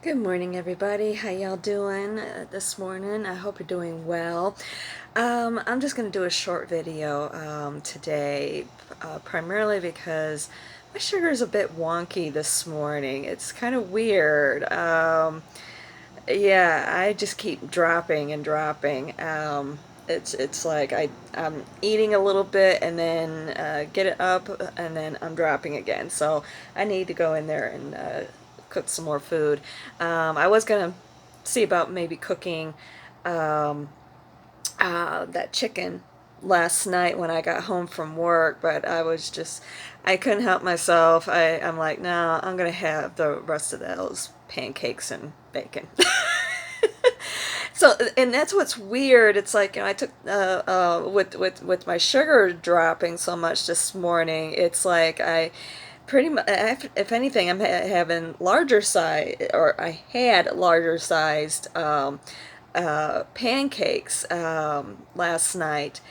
Good morning, everybody. How y'all doing this morning? I hope you're doing well. I'm just going to do a short video today, primarily because my sugar is a bit wonky this morning. It's kind of weird. Yeah, I just keep dropping and dropping. It's like I'm eating a little bit and then get it up and then I'm dropping again. So I need to go in there and cook some more food. I was gonna see about maybe cooking um, that chicken last night when I got home from work, but I couldn't help myself. I'm like, no, I'm gonna have the rest of those pancakes and bacon. So, and that's what's weird. It's like, I took with my sugar dropping so much this morning. It's like I pretty much, if anything, I'm having larger size, or I had larger sized pancakes last night,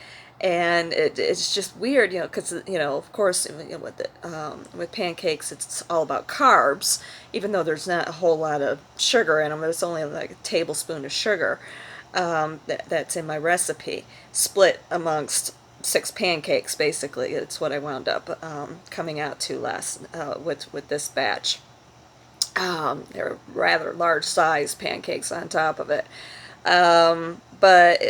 and it's just weird, because of course, with pancakes, it's all about carbs, even though there's not a whole lot of sugar in them. There's only like a tablespoon of sugar that's in my recipe, split amongst 6 pancakes. Basically, it's what I wound up coming out to last with this batch. They're rather large size pancakes on top of it. But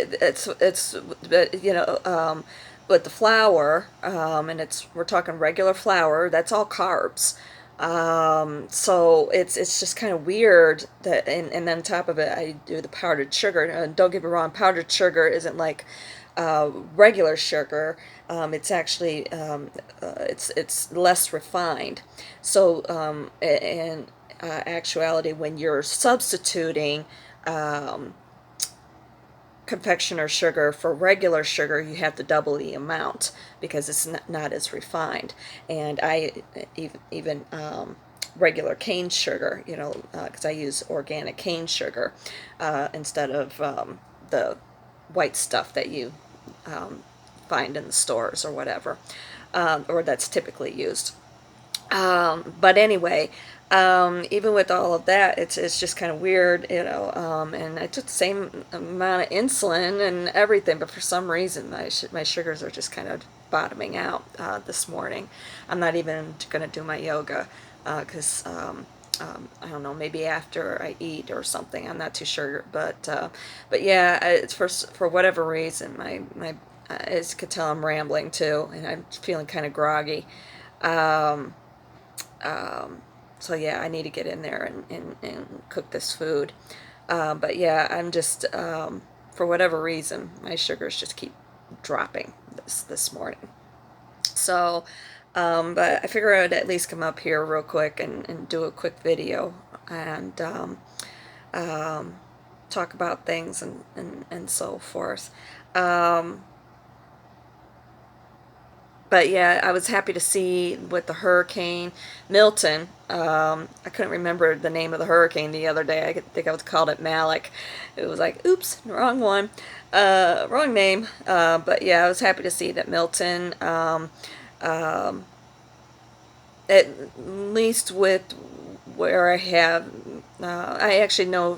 with the flour, and we're talking regular flour. That's all carbs. So it's just kind of weird that, and then on top of it, I do the powdered sugar. Don't get me wrong, powdered sugar isn't like regular sugar. It's actually it's less refined. So in actuality, when you're substituting confectioner sugar for regular sugar, you have to double the amount because it's not as refined. And I even regular cane sugar, because I use organic cane sugar instead of the white stuff that you find in the stores or whatever, or that's typically used. But anyway, even with all of that, it's just kind of weird, and I took the same amount of insulin and everything, but for some reason my sugars are just kind of bottoming out this morning. I'm not even going to do my yoga because I don't know, maybe after I eat or something. I'm not too sure, but yeah, it's for whatever reason my as you could tell, I'm rambling too, and I'm feeling kind of groggy. Um, so yeah, I need to get in there and cook this food. But yeah, I'm just for whatever reason, my sugars just keep dropping this morning. So, but I figure I'd at least come up here real quick and do a quick video and um, talk about things and so forth. Um, but yeah, I was happy to see with the hurricane Milton. I couldn't remember the name of the hurricane the other day. I think I was called it Malik. It was like, oops, wrong one, wrong name. But yeah, I was happy to see that Milton, um, at least with where I actually know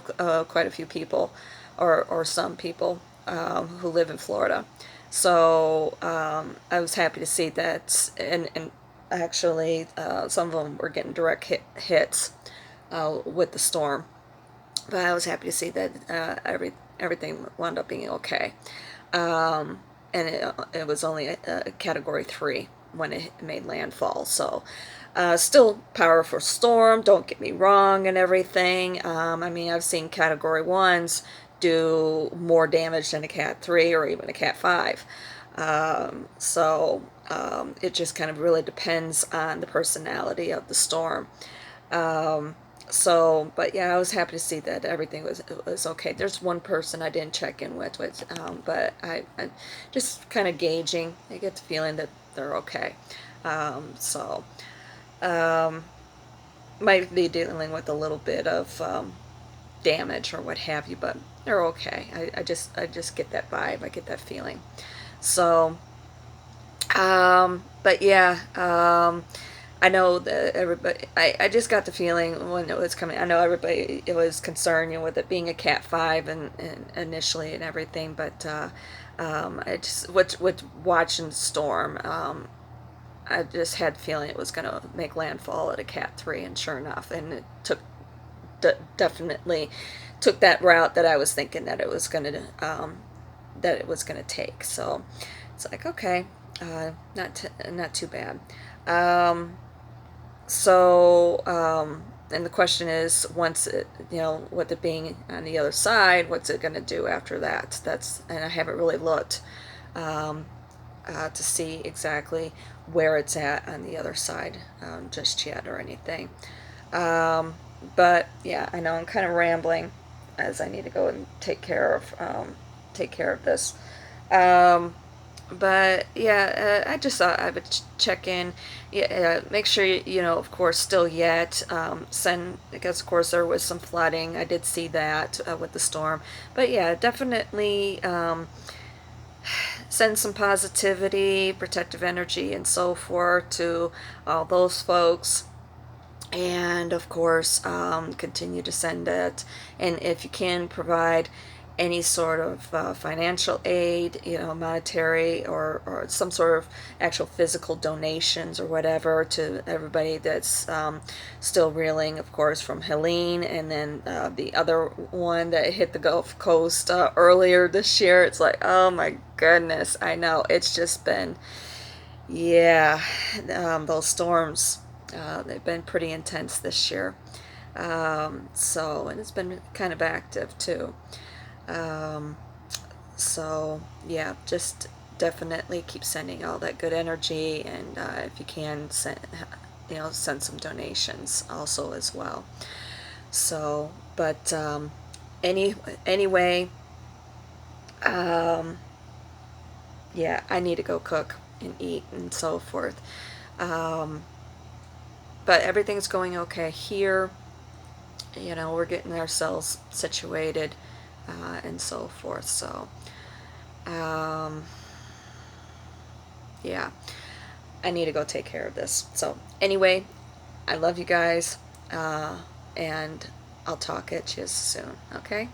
quite a few people, or some people who live in Florida. So I was happy to see that, and actually some of them were getting direct hits with the storm. But I was happy to see that everything wound up being okay. And it was only a Category 3 when it made landfall. So still powerful storm, don't get me wrong, and everything. I mean, I've seen Category 1s do more damage than a Cat 3 or even a Cat 5. It just kind of really depends on the personality of the storm. Um, but yeah, I was happy to see that everything was okay. There's one person I didn't check in with but I just kind of gauging. I get the feeling that they're okay. So um, might be dealing with a little bit of damage or what have you, but they're okay. I just get that vibe. I get that feeling. So, but yeah. I know that everybody, I just got the feeling when it was coming, I know everybody, it was concerned, with it being a Cat 5 and initially and everything, but I just, with watching the storm, I just had the feeling it was going to make landfall at a Cat 3, and sure enough, and it definitely took that route that I was thinking that it was going to, take. So it's like, okay, not too bad. Um, and the question is, once it, with it being on the other side, what's it going to do after that? And I haven't really looked um, to see exactly where it's at on the other side just yet or anything. Um, but yeah, I know I'm kind of rambling, as I need to go and take care of this. Um, but yeah, I just thought I would check in. Yeah, make sure of course, still yet send. Because of course there was some flooding. I did see that with the storm. But yeah, definitely send some positivity, protective energy, and so forth to all those folks. And of course, continue to send it. And if you can provide any sort of financial aid, monetary or some sort of actual physical donations or whatever to everybody that's still reeling, of course, from Helene, and then the other one that hit the Gulf Coast earlier this year. It's like, oh my goodness, I know, it's just been, yeah, those storms, they've been pretty intense this year. And it's been kind of active too. Um, so yeah, just definitely keep sending all that good energy, and if you can send some donations also as well. So, but anyway, um, yeah, I need to go cook and eat and so forth. Um, but everything's going okay here. We're getting ourselves situated and so forth. So, um, yeah, I need to go take care of this. So, anyway, I love you guys, and I'll talk at you soon, okay?